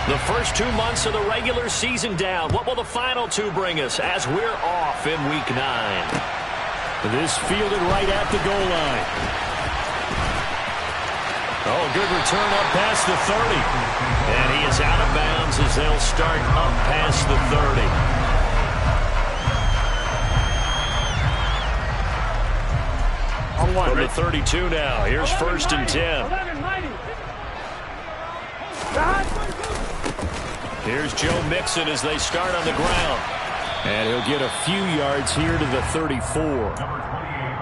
The first 2 months of the regular season down. What will the final 2 bring us as we're off in Week 9? This fielded right at the goal line. Oh, good return up past the 30. And he is out of bounds as they'll start up past the 30. From the 32 now. Here's 1st and 10. Here's Joe Mixon as they start on the ground. And he'll get a few yards here to the 34.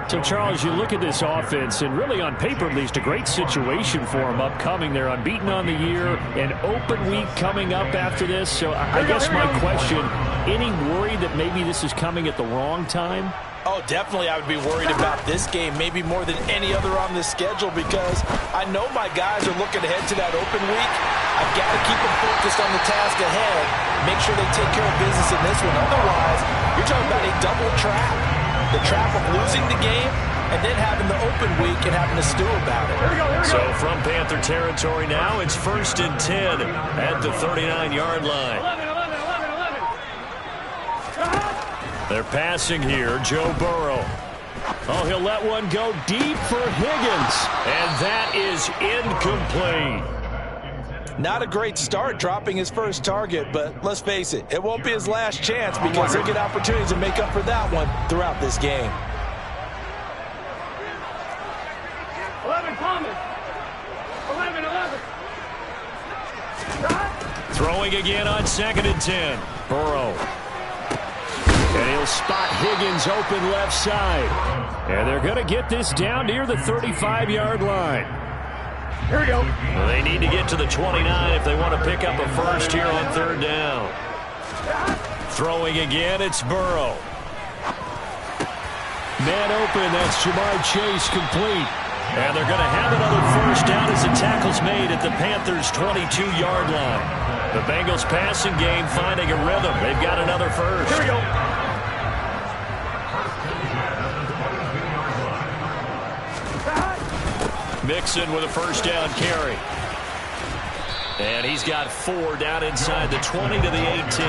So, Charles, you look at this offense, and really on paper at least a great situation for them upcoming. They're unbeaten on the year, an open week coming up after this. So I guess my question, any worry that maybe this is coming at the wrong time? Oh, definitely I would be worried about this game, maybe more than any other on the schedule, because I know my guys are looking ahead to that open week. I've got to keep them focused on the task ahead, make sure they take care of business in this one. Otherwise, you're talking about a double trap. The trap of losing the game and then having the open week and having to stew about it. So from Panther territory now, it's 1st and 10 at the 39-yard line. They're passing here, Joe Burrow. Oh, he'll let one go deep for Higgins. And that is incomplete. Not a great start dropping his first target, but let's face it, it won't be his last chance because he'll get opportunities to make up for that one throughout this game. 11 Thomas. 11. Throwing again on 2nd and 10. Burrow. And he'll spot Higgins open left side. And they're going to get this down near the 35-yard line. Here we go. Well, they need to get to the 29 if they want to pick up a first here on 3rd down. Throwing again, it's Burrow. Man open, that's Jamar Chase complete. And they're going to have another first down as the tackle's made at the Panthers' 22-yard line. The Bengals passing game finding a rhythm. They've got another first. Here we go. Mixon with a first down carry. And he's got 4 down inside the 20 to the 18.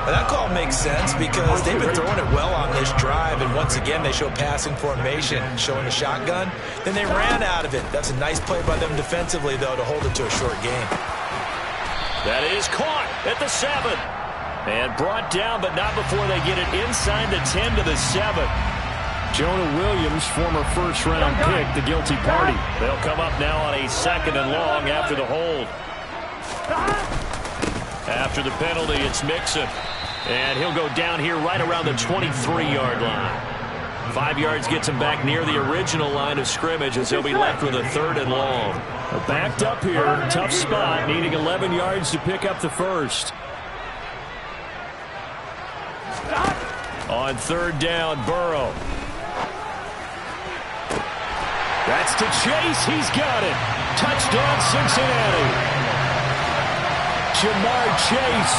That call makes sense because they've been throwing it well on this drive, and once again they show passing formation, showing a shotgun. Then they ran out of it. That's a nice play by them defensively, though, to hold it to a short game. That is caught at the 7. And brought down, but not before they get it inside the 10 to the 7. Jonah Williams, former first-round pick, the guilty party. They'll come up now on a 2nd and long after the hold. After the penalty, it's Mixon. And he'll go down here right around the 23-yard line. 5 yards gets him back near the original line of scrimmage as he'll be left with a 3rd and long. Backed up here, tough spot, needing 11 yards to pick up the first. On 3rd down, Burrow. That's to Chase. He's got it. Touchdown, Cincinnati. Jamar Chase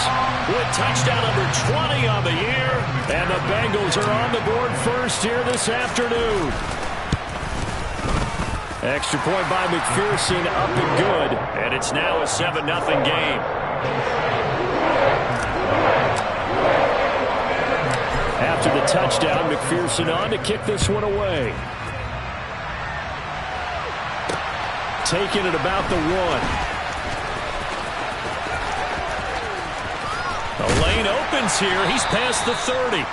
with touchdown number 20 on the year. And the Bengals are on the board first here this afternoon. Extra point by McPherson, up and good. And it's now a 7-0 game. After the touchdown, McPherson on to kick this one away. Taking it about the 1. The lane opens here. He's past the 30.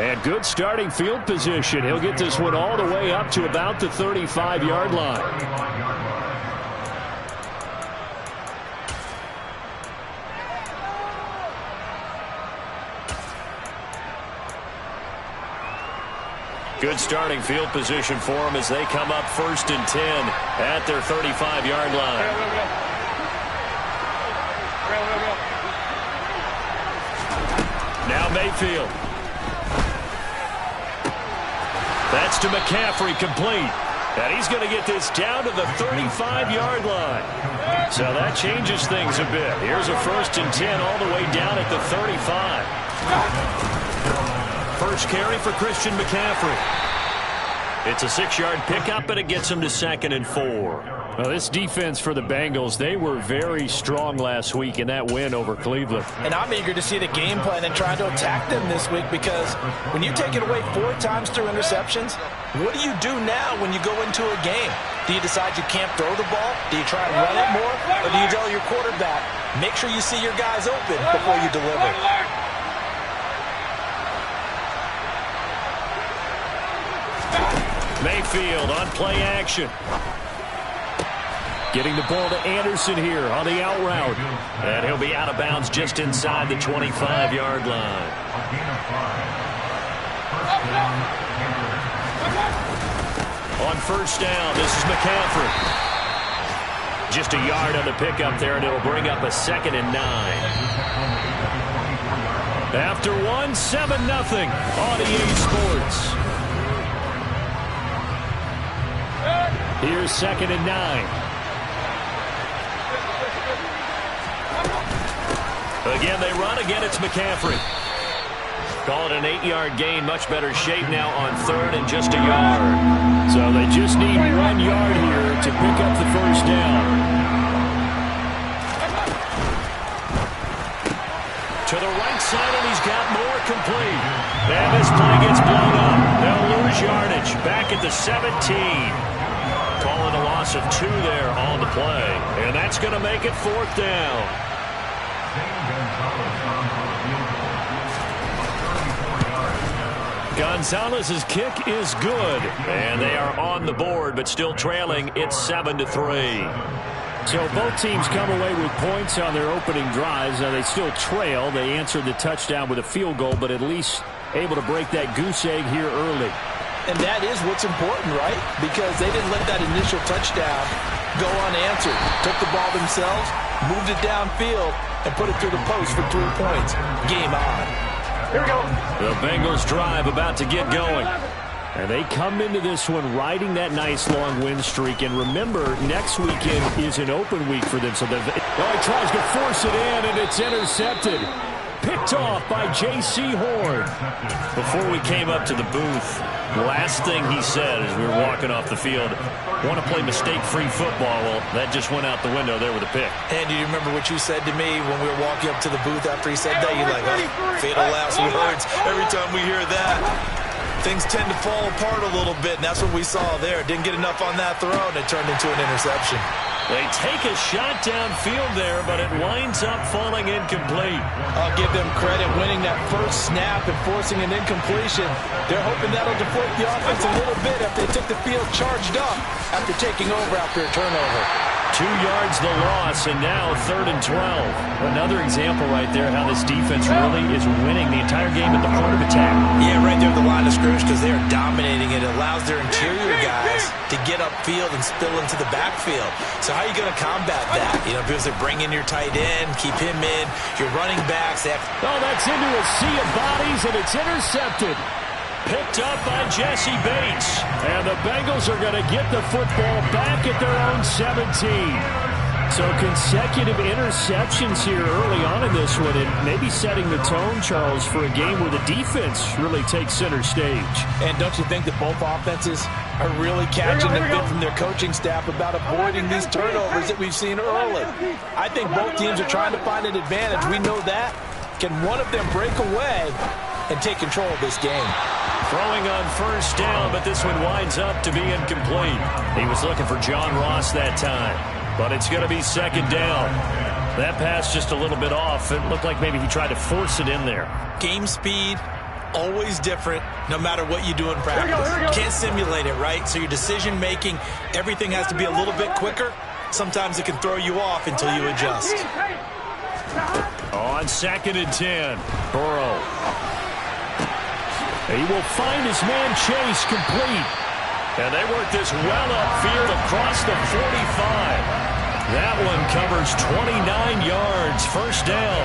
And good starting field position. He'll get this one all the way up to about the 35-yard line. Good starting field position for them as they come up 1st and 10 at their 35-yard line. Now Mayfield. That's to McCaffrey, complete. And he's going to get this down to the 35-yard line. So that changes things a bit. Here's a 1st and 10 all the way down at the 35. First carry for Christian McCaffrey. It's a 6-yard pickup, and it gets him to 2nd and 4. Well, this defense for the Bengals, they were very strong last week in that win over Cleveland. And I'm eager to see the game plan and trying to attack them this week, because when you take it away 4 times through interceptions, what do you do now when you go into a game? Do you decide you can't throw the ball? Do you try and run it more? Or do you tell your quarterback, make sure you see your guys open before you deliver? Mayfield on play action. Getting the ball to Anderson here on the out route. And he'll be out of bounds just inside the 25-yard line. On first down, this is McCaffrey. Just a yard on the pickup there, and it'll bring up a 2nd and 9. After one, 7-0 on EA Sports. Here's 2nd and 9. Again, they run. Again, it's McCaffrey. Call it an 8-yard gain. Much better shape now on 3rd and just a yard. So they just need 1 yard here to pick up the first down. To the right side, and he's got more complete. And this play gets blown up. They'll lose yardage. Back at the 17. Calling a loss of 2 there on the play. And that's going to make it 4th down. Gonzalez's kick is good. And they are on the board, but still trailing. It's 7-3. So both teams come away with points on their opening drives. Now they still trail. They answered the touchdown with a field goal, but at least able to break that goose egg here early. And that is what's important, right? Because they didn't let that initial touchdown go unanswered. Took the ball themselves, moved it downfield, and put it through the post for 3 points. Game on. Here we go. The Bengals drive about to get going. And they come into this one riding that nice long win streak. And remember, next weekend is an open week for them. So he tries to force it in, and it's intercepted. Picked off by J.C. Horn. Before we came up to the booth, last thing he said as we were walking off the field, want to play mistake-free football. Well, that just went out the window there with a pick. And do you remember what you said to me when we were walking up to the booth after he said that? You're like, oh, fatal last words. Every time we hear that, things tend to fall apart a little bit, and that's what we saw there. Didn't get enough on that throw, and it turned into an interception. They take a shot downfield there, but it winds up falling incomplete. I'll give them credit winning that first snap and forcing an incompletion. They're hoping that'll deflate the offense a little bit after they took the field charged up after taking over after a turnover. 2 yards the loss, and now 3rd and 12. Another example right there how this defense really is winning the entire game at the point of attack. Yeah, right there at the line of scrimmage, because they are dominating it. It allows their interior guys to get upfield and spill into the backfield. So how are you going to combat that? You know, because they bring in your tight end, keep him in, your running backs. That's into a sea of bodies, and it's intercepted. Picked up by Jesse Bates. And the Bengals are going to get the football back at their own 17. So consecutive interceptions here early on in this one, and maybe setting the tone, Charles, for a game where the defense really takes center stage. And don't you think that both offenses are really catching the bit from their coaching staff about avoiding these turnovers that we've seen early? I think both teams are trying to find an advantage. We know that. Can one of them break away and take control of this game? Throwing on first down, but this one winds up to be incomplete. He was looking for John Ross that time, but it's going to be 2nd down. That pass just a little bit off. It looked like maybe he tried to force it in there. Game speed, always different, no matter what you do in practice. Can't simulate it, right? So your decision-making, everything has to be a little bit quicker. Sometimes it can throw you off until you adjust. On 2nd and 10, Burrow. He will find his man Chase complete. And they work this well upfield across the 45. That one covers 29 yards. First down.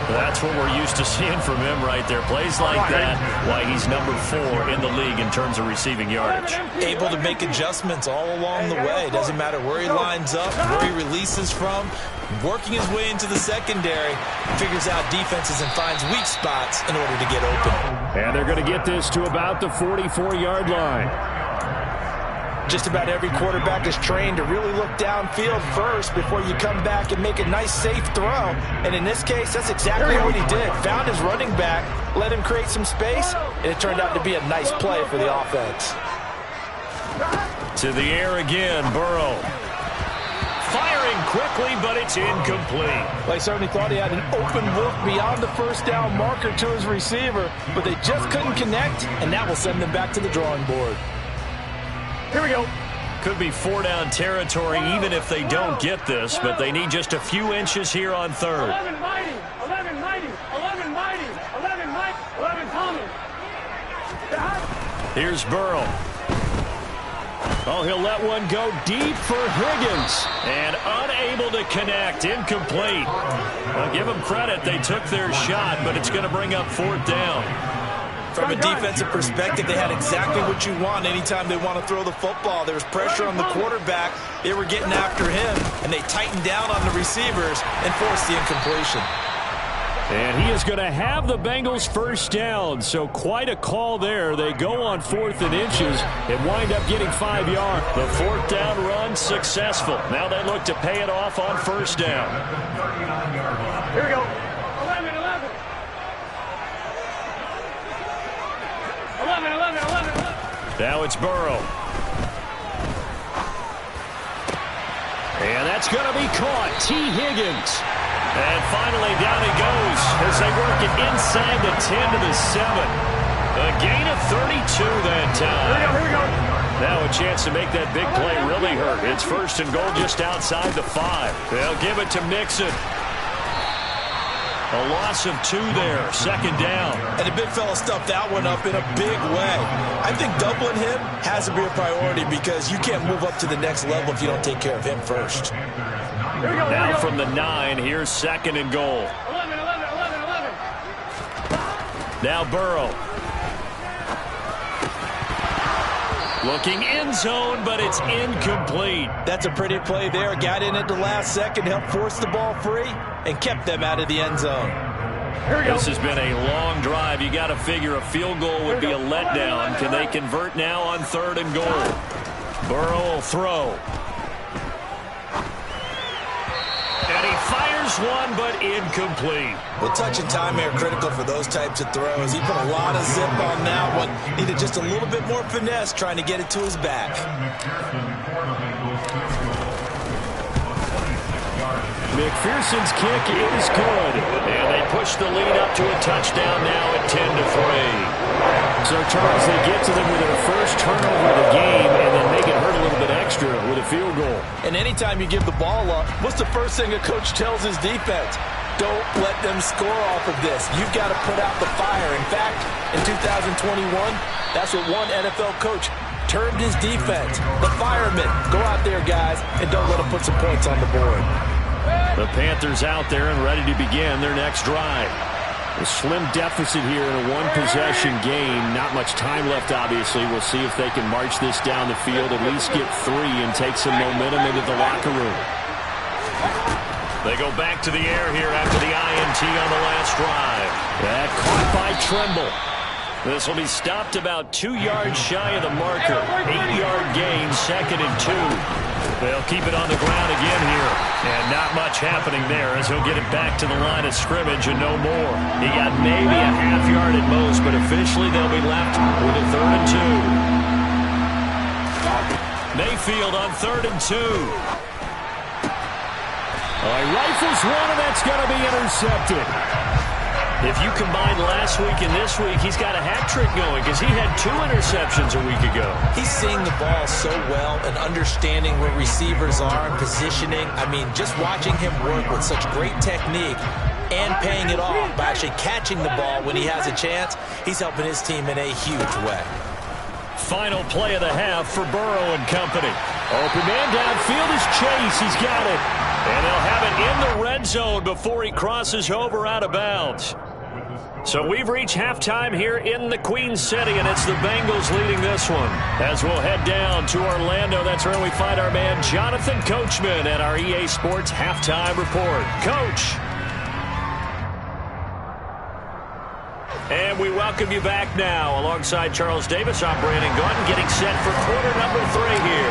That's what we're used to seeing from him right there. Plays like that, why he's number 4 in the league in terms of receiving yardage. Able to make adjustments all along the way. Doesn't matter where he lines up, where he releases from. Working his way into the secondary, figures out defenses and finds weak spots in order to get open. And they're going to get this to about the 44-yard line. Just about every quarterback is trained to really look downfield first before you come back and make a nice, safe throw. And in this case, that's exactly what he did. Found his running back, let him create some space, and it turned out to be a nice play for the offense. To the air again, Burrow. Firing quickly, but it's incomplete. They certainly thought he had an open look beyond the first down marker to his receiver, but they just couldn't connect, and that will send them back to the drawing board. Here we go. Could be 4-down territory even if they don't get this, but they need just a few inches here on third. 11 mighty, 11 mighty, 11 mighty, 11 mighty, 11 Thomas. Here's Burrow. Oh, he'll let one go deep for Higgins. And unable to connect. Incomplete. Well, give them credit. They took their shot, but it's going to bring up 4th down. From a defensive perspective, they had exactly what you want anytime they want to throw the football. There was pressure on the quarterback. They were getting after him, and they tightened down on the receivers and forced the incompletion. And he is going to have the Bengals first down, so quite a call there. They go on 4th and inches and wind up getting 5 yards. The 4th down run successful. Now they look to pay it off on 1st down. Here we go. 11, 11. 11, 11, 11, 11. Now it's Burrow. And that's going to be caught. T. Higgins. And finally down he goes as they work it inside the 10 to the 7. A gain of 32 that time. Here we go. Now a chance to make that big play really hurt. It's 1st and goal just outside the 5. They'll give it to Mixon. A loss of 2 there. 2nd down. And the big fella stuffed that one up in a big way. I think doubling him has to be a priority because you can't move up to the next level if you don't take care of him first. Here we go. Now from the 9, here's 2nd and goal. 11, 11, 11, 11. Now Burrow. Looking end zone, but it's incomplete. That's a pretty play there. Got in at the last second, helped force the ball free, and kept them out of the end zone. Here we go. This has been a long drive. You got to figure a field goal would be a letdown. Can they convert now on 3rd and goal? Burrow will throw. And he fires one, but incomplete. Well, touch and time are critical for those types of throws. He put a lot of zip on that one. Needed just a little bit more finesse trying to get it to his back. McPherson's kick is good. And they push the lead up to a touchdown now at 10-3. So, Charles, they get to them with their first turnover of the game and then make it hurt a little bit extra with a field goal. And anytime you give the ball up, what's the first thing a coach tells his defense? Don't let them score off of this. You've got to put out the fire. In fact, in 2021, that's what one NFL coach termed his defense. The firemen. Go out there, guys, and don't let them put some points on the board. The Panthers out there and ready to begin their next drive. A slim deficit here in a one-possession game. Not much time left, obviously. We'll see if they can march this down the field, at least get 3 and take some momentum into the locker room. They go back to the air here after the INT on the last drive. That caught by Tremble. This will be stopped about 2 yards shy of the marker. 8-yard gain, 2nd and 2. They'll keep it on the ground again here. And not much happening there as he'll get it back to the line of scrimmage and no more. He got maybe a half yard at most, but officially they'll be left with a 3rd and 2. Mayfield on 3rd and 2. He rifles one, and that's going to be intercepted. If you combine last week and this week, he's got a hat trick going because he had 2 interceptions a week ago. He's seeing the ball so well and understanding where receivers are and positioning. I mean, just watching him work with such great technique and paying it off by actually catching the ball when he has a chance, he's helping his team in a huge way. Final play of the half for Burrow and company. Open man downfield is Chase. He's got it. And they'll have it in the red zone before he crosses over out of bounds. So we've reached halftime here in the Queen City, and it's the Bengals leading this one. As we'll head down to Orlando, that's where we find our man Jonathan Coachman at our EA Sports Halftime Report. Coach. And we welcome you back now. Alongside Charles Davis, I'm Brandon Gaunt, getting set for quarter number 3 here.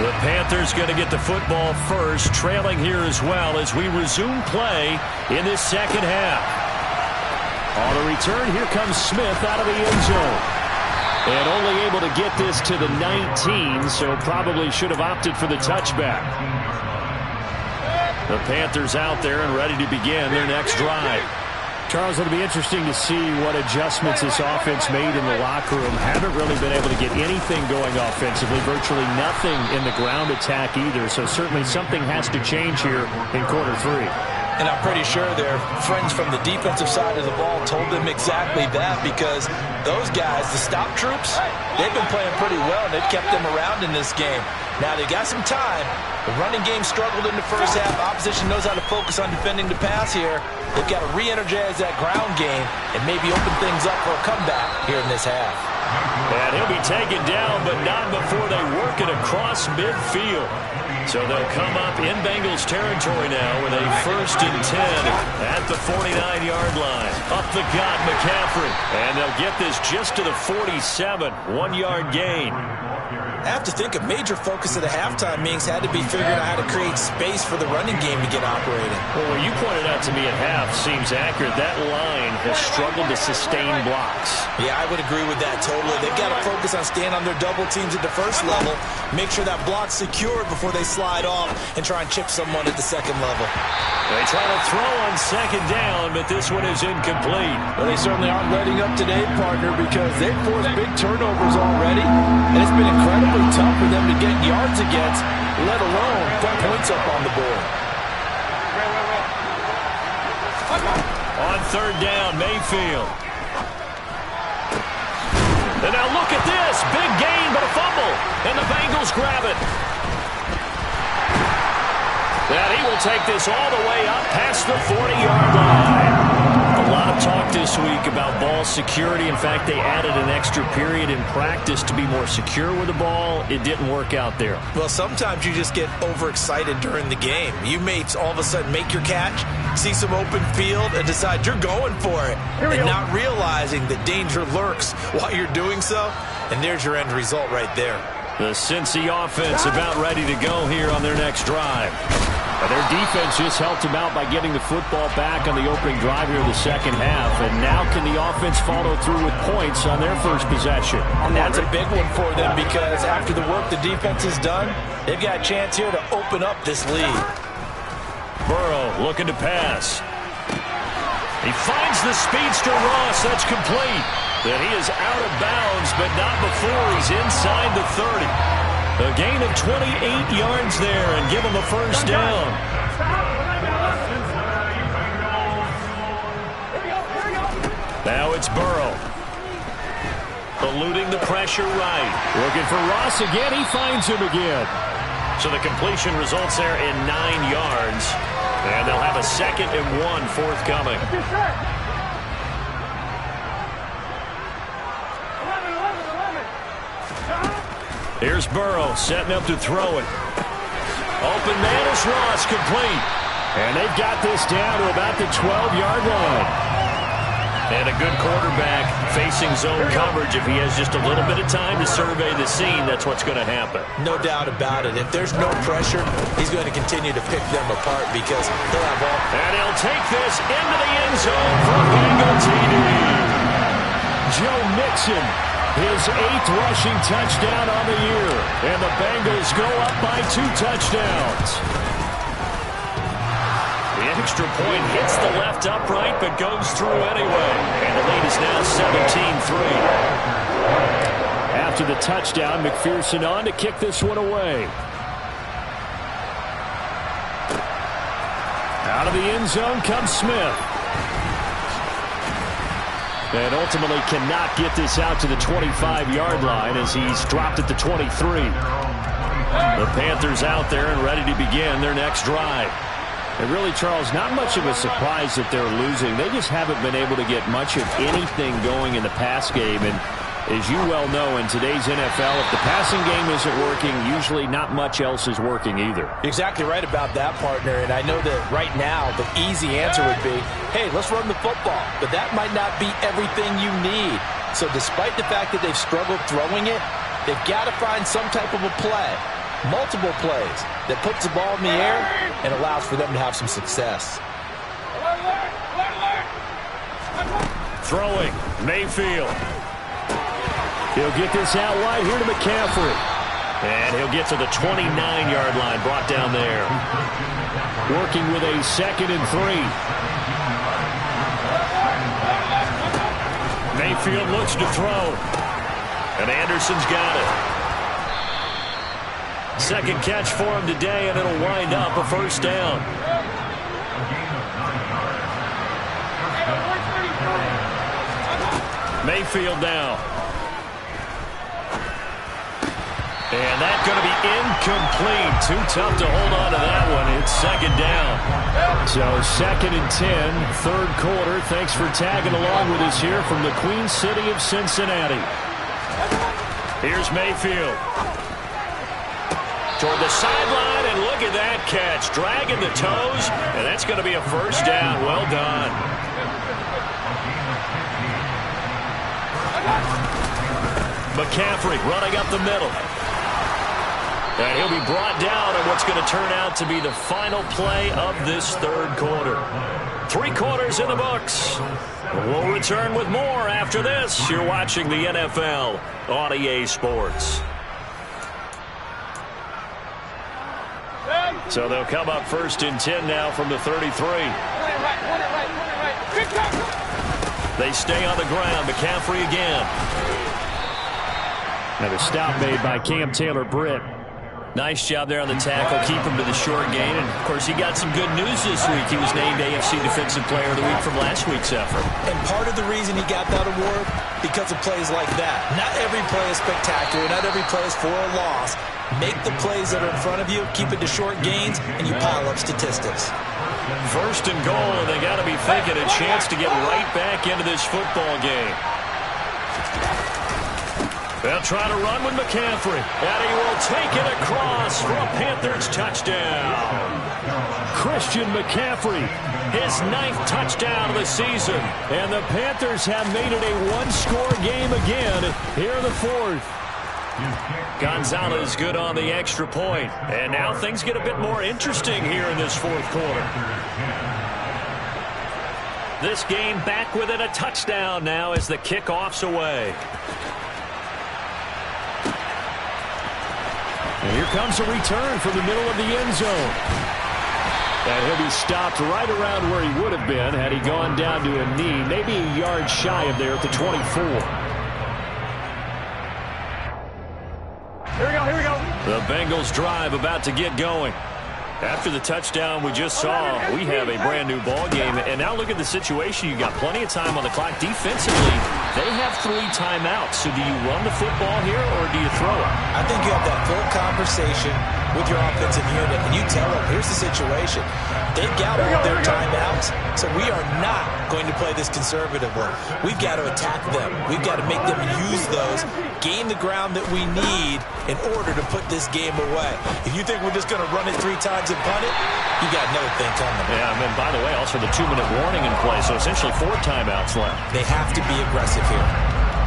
The Panthers going to get the football first, trailing here as well as we resume play in this second half. On the return, here comes Smith out of the end zone. And only able to get this to the 19, so probably should have opted for the touchback. The Panthers out there and ready to begin their next drive. Charles, it'll be interesting to see what adjustments this offense made in the locker room. Haven't really been able to get anything going offensively, virtually nothing in the ground attack either. So certainly something has to change here in quarter three. And I'm pretty sure their friends from the defensive side of the ball told them exactly that, because those guys, the stop troops, they've been playing pretty well, and they've kept them around in this game. Now they got some time. The running game struggled in the first half. Opposition knows how to focus on defending the pass here. They've got to re-energize that ground game and maybe open things up for a comeback here in this half. And he'll be taken down, but not before they work it across midfield. So they'll come up in Bengals territory now with a 1st and 10 at the 49-yard line. Up the gut, McCaffrey. And they'll get this just to the 47, 1-yard gain. I have to think a major focus of the halftime meetings had to be figuring out how to create space for the running game to get operating. Well, what you pointed out to me at half seems accurate. That line has struggled to sustain blocks. Yeah, I would agree with that totally. They've got to focus on staying on their double teams at the first level, make sure that block's secured before they slide off and try and chip someone at the second level. They try to throw on second down, but this one is incomplete. Well, they certainly aren't letting up today, partner, because they've forced big turnovers already, and it's been incredibly tough for them to get yards against, let alone put points up on the board. On third down, Mayfield. And now look at this. Big gain, but a fumble. And the Bengals grab it. And he will take this all the way up past the 40-yard line. A lot of talk this week about ball security. In fact, they added an extra period in practice to be more secure with the ball. It didn't work out there. Well, sometimes you just get overexcited during the game. You may all of a sudden make your catch, see some open field, and decide you're going for it. And not realizing that danger lurks while you're doing so. And there's your end result right there. The Cincy offense about ready to go here on their next drive. Their defense just helped them out by getting the football back on the opening drive here in the second half. And now can the offense follow through with points on their first possession? And that's a big one for them, because after the work the defense has done, they've got a chance here to open up this lead. Burrow looking to pass. He finds the speedster Ross. That's complete. Then he is out of bounds, but not before he's inside the 30. A gain of 28 yards there and give him a first down. Now it's Burrow. Eluding the pressure right. Looking for Ross again. He finds him again. So the completion results there in 9 yards. And they'll have a 2nd and 1 forthcoming. Here's Burrow setting up to throw it. Open man is Ross, complete. And they've got this down to about the 12-yard line. And a good quarterback facing zone coverage. If he has just a little bit of time to survey the scene, that's what's going to happen. No doubt about it. If there's no pressure, he's going to continue to pick them apart, because they'll have all. And he'll take this into the end zone for a Bengal TD. Joe Mixon, his 8th rushing touchdown on the year. And the Bengals go up by 2 touchdowns. The extra point hits the left upright, but goes through anyway. And the lead is now 17-3. After the touchdown, McPherson on to kick this one away. Out of the end zone comes Smith. And ultimately cannot get this out to the 25-yard line as he's dropped at the 23. The Panthers out there and ready to begin their next drive. And really, Charles, not much of a surprise that they're losing. They just haven't been able to get much of anything going in the pass game. And as you well know, in today's NFL, if the passing game isn't working, usually not much else is working either. You're exactly right about that, partner. And I know that right now the easy answer would be, hey, let's run the football. But that might not be everything you need. So despite the fact that they've struggled throwing it, they've got to find some type of a play. multiple plays that puts the ball in the air and allows for them to have some success. Throwing, Mayfield. He'll get this out wide here to McCaffrey. And he'll get to the 29-yard line, brought down there. Working with a 2nd and 3. Mayfield looks to throw. And Anderson's got it. Second catch for him today, and it'll wind up a first down. Mayfield now. And that's going to be incomplete. Too tough to hold on to that one. It's second down. So 2nd and 10, third quarter. Thanks for tagging along with us here from the Queen City of Cincinnati. Here's Mayfield. Toward the sideline, and look at that catch. Dragging the toes, and that's going to be a first down. Well done. McCaffrey running up the middle. And he'll be brought down on what's going to turn out to be the final play of this third quarter. 3 quarters in the books. We'll return with more after this. You're watching the NFL on EA Sports. So they'll come up 1st and 10 now from the 33. They stay on the ground. McCaffrey again. Another stop made by Cam Taylor-Britt. Nice job there on the tackle. Keep him to the short gain. And, of course, he got some good news this week. He was named AFC Defensive Player of the Week from last week's effort. And part of the reason he got that award, because of plays like that. Not every play is spectacular. Not every play is for a loss. Make the plays that are in front of you, keep it to short gains, and you pile up statistics. 1st and goal, and they got to be thinking a chance to get right back into this football game. They'll try to run with McCaffrey, and he will take it across for a Panthers touchdown. Christian McCaffrey, his 9th touchdown of the season. And the Panthers have made it a 1-score game again here in the 4th. Gonzalez good on the extra point. And now things get a bit more interesting here in this 4th quarter. This game back within a touchdown now as the kickoff's away. And here comes a return from the middle of the end zone. And he'll be stopped right around where he would have been had he gone down to a knee, maybe a yard shy of there at the 24. Here we go, here we go. The Bengals drive about to get going. After the touchdown we just saw, we have a brand new ball game. And now look at the situation. You got plenty of time on the clock. Defensively, they have 3 timeouts. So do you run the football here or do you throw it? I think you have that full conversation with your offensive unit, and you tell them, here's the situation. They've got all their timeouts, so we are not going to play this conservatively. We've got to attack them. We've got to make them use those, gain the ground that we need in order to put this game away. If you think we're just going to run it 3 times and punt it, you got another thing coming. Yeah, and then, by the way, also the 2-minute warning in play, so essentially 4 timeouts left. They have to be aggressive here.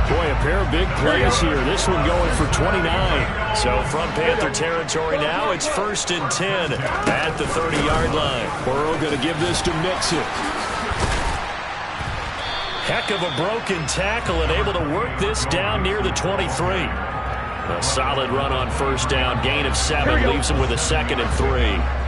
Boy, a pair of big plays here. This one going for 29. So from Panther territory now, it's 1st and 10 at the 30-yard line. Burrow going to give this to Mixon. Heck of a broken tackle and able to work this down near the 23. A solid run on 1st down. Gain of 7 leaves him with a 2nd and 3.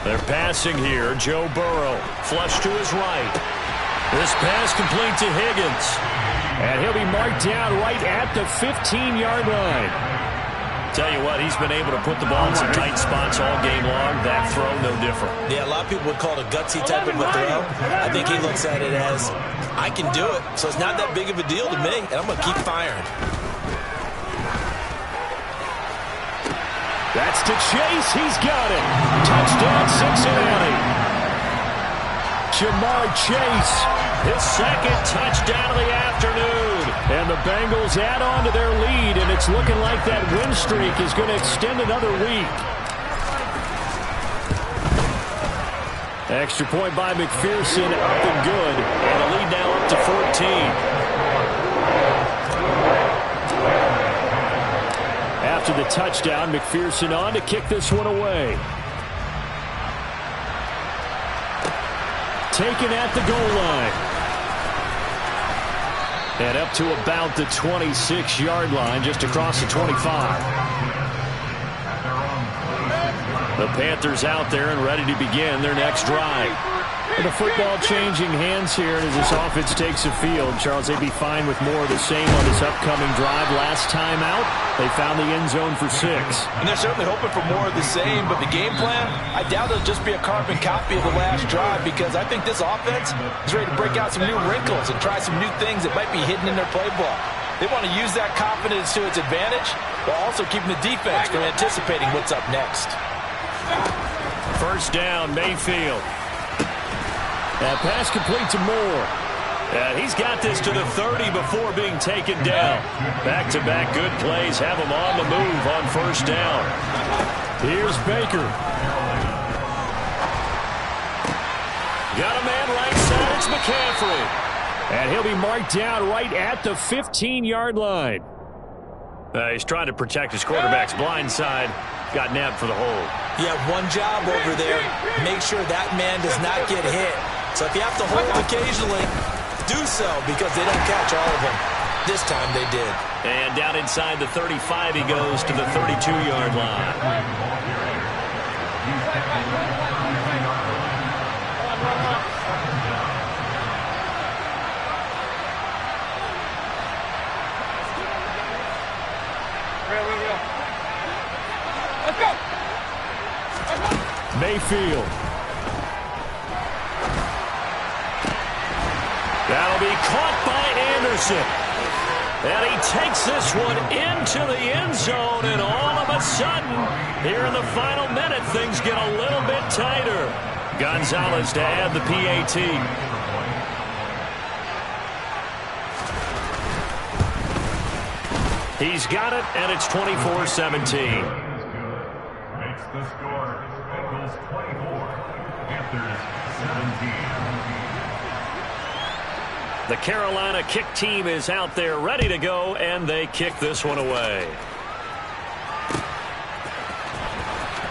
They're passing here. Joe Burrow. Flush to his right. This pass complete to Higgins. And he'll be marked down right at the 15-yard line. Tell you what, he's been able to put the ball in some tight spots all game long. That throw, no different. Yeah, a lot of people would call it a gutsy type of a throw. I think he looks at it as, I can do it, so it's not that big of a deal to me, and I'm going to keep firing. That's to Chase. He's got it. Touchdown, Cincinnati. Jamar Chase. His 2nd touchdown of the afternoon. And the Bengals add on to their lead, and it's looking like that win streak is going to extend another week. Extra point by McPherson, up and good. And a lead now up to 14. After the touchdown, McPherson on to kick this one away. Taken at the goal line. And up to about the 26-yard line, just across the 25. The Panthers out there and ready to begin their next drive. The football changing hands here as this offense takes the field. Charles, they'd be fine with more of the same on this upcoming drive. Last time out, they found the end zone for 6. And they're certainly hoping for more of the same, but the game plan, I doubt it'll just be a carbon copy of the last drive, because I think this offense is ready to break out some new wrinkles and try some new things that might be hidden in their playbook. They want to use that confidence to its advantage, while also keeping the defense from anticipating what's up next. First down, Mayfield. That pass complete to Moore. And he's got this to the 30 before being taken down. Back-to-back good plays have him on the move on first down. Here's Baker. Got a man right side. It's McCaffrey. And he'll be marked down right at the 15-yard line. He's trying to protect his quarterback's blind side. Got nabbed for the hold. You have one job over there. Make sure that man does not get hit. So if you have to hold occasionally, do so, because they don't catch all of them. This time they did. And down inside the 35, he goes to the 32-yard line. Let's go. Mayfield. That'll be caught by Anderson. And he takes this one into the end zone, and all of a sudden, here in the final minute, things get a little bit tighter. Gonzalez to add the PAT. He's got it, and it's 24-17. Makes the score. Bengals 24, Panthers 17. The Carolina kick team is out there ready to go, and they kick this one away.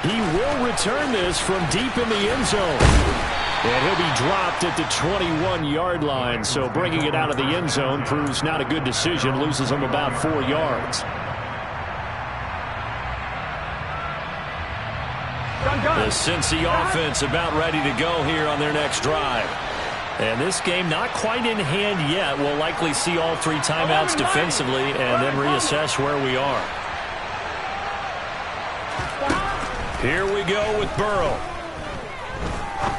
He will return this from deep in the end zone. And he'll be dropped at the 21-yard line, so bringing it out of the end zone proves not a good decision, loses him about 4 yards. The Cincy offense about ready to go here on their next drive. And this game not quite in hand yet. We'll likely see all 3 timeouts defensively and then reassess where we are. Here we go with Burrow.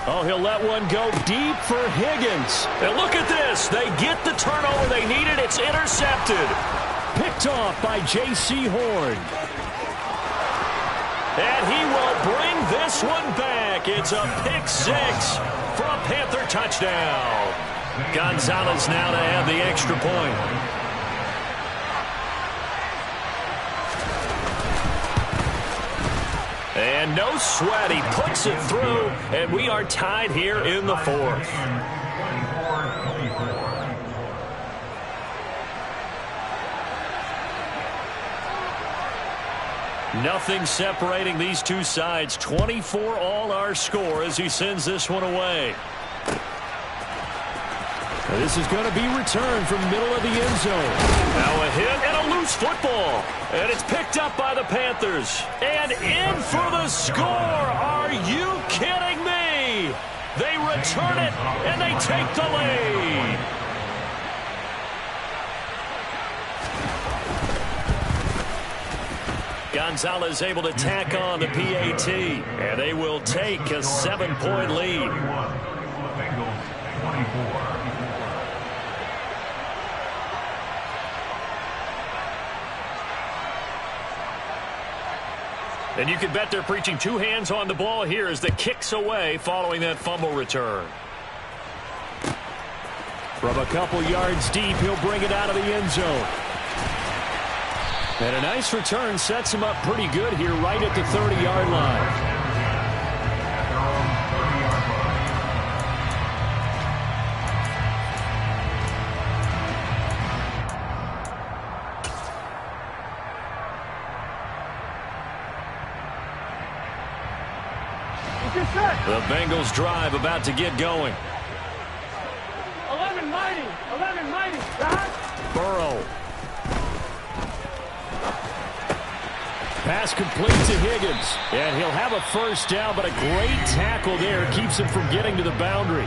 Oh, he'll let one go deep for Higgins. And look at this. They get the turnover they needed. It's intercepted. Picked off by J.C. Horn. And he will bring this one back. It's a pick-6 for a Panther touchdown. Gonzalez now to add the extra point. And no sweat. He puts it through, and we are tied here in the 4th. Nothing separating these two sides. 24 all our score as he sends this one away. This is going to be returned from the middle of the end zone. Now a hit and a loose football. And it's picked up by the Panthers. And in for the score. Are you kidding me? They return it, and they take the lead. Gonzalez able to tack on the PAT, and they will take a 7-point lead. Bengals 24. And you can bet they're preaching 2 hands on the ball here as the kick's away following that fumble return. From a couple yards deep, he'll bring it out of the end zone. And a nice return sets him up pretty good here right at the 30-yard line. The Bengals drive about to get going. 11 mighty. 11 mighty. Burrow. Pass complete to Higgins. And he'll have a first down, but a great tackle there keeps him from getting to the boundary.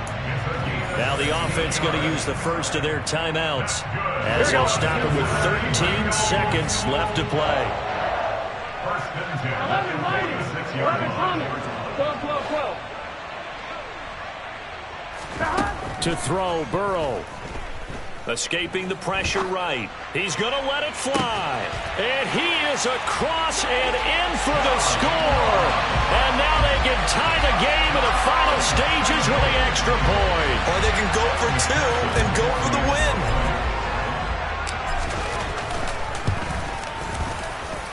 Now the offense going to use the first of their timeouts as they'll stop him with 13 seconds left to play. 11 mighty. 11 coming. 12, 12, 12. To throw, Burrow. Escaping the pressure right. He's going to let it fly. And he is across and in for the score. And now they can tie the game in the final stages with the extra point. Or they can go for two and go for the win.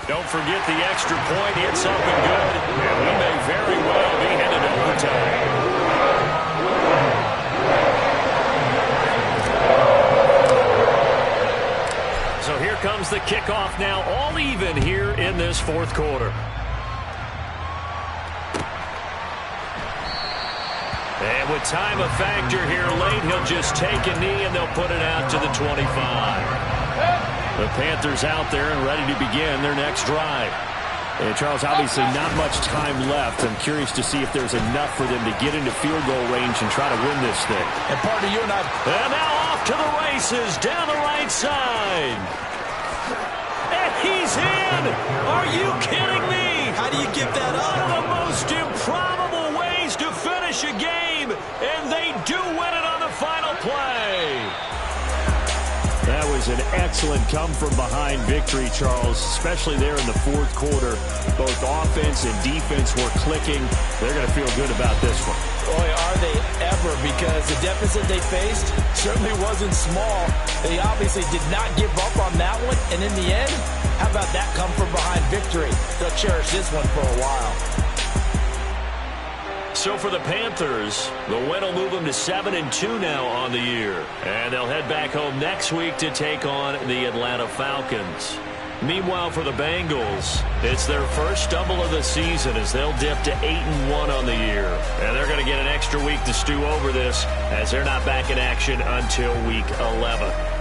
Don't forget the extra point. It's up and good. And we may very well be headed to overtime. So here comes the kickoff now, all even here in this fourth quarter. And with time a factor here late, he'll just take a knee and they'll put it out to the 25. The Panthers out there and ready to begin their next drive. And Charles, obviously not much time left. I'm curious to see if there's enough for them to get into field goal range and try to win this thing. And part of you and I... And now off to the races down the right side. And he's in! Are you kidding me? How do you give that up? One of the most improbable ways to finish a game, and they do win it on the final play. That was an excellent come-from-behind victory, Charles, especially there in the fourth quarter. Both offense and defense were clicking. They're going to feel good about this one. Boy, are they ever, because the deficit they faced certainly wasn't small. They obviously did not give up on that one, and in the end, how about that come-from-behind victory? They'll cherish this one for a while. So for the Panthers, the win will move them to 7-2 now on the year. And they'll head back home next week to take on the Atlanta Falcons. Meanwhile, for the Bengals, it's their first stumble of the season as they'll dip to 8-1 on the year. And they're going to get an extra week to stew over this as they're not back in action until week 11.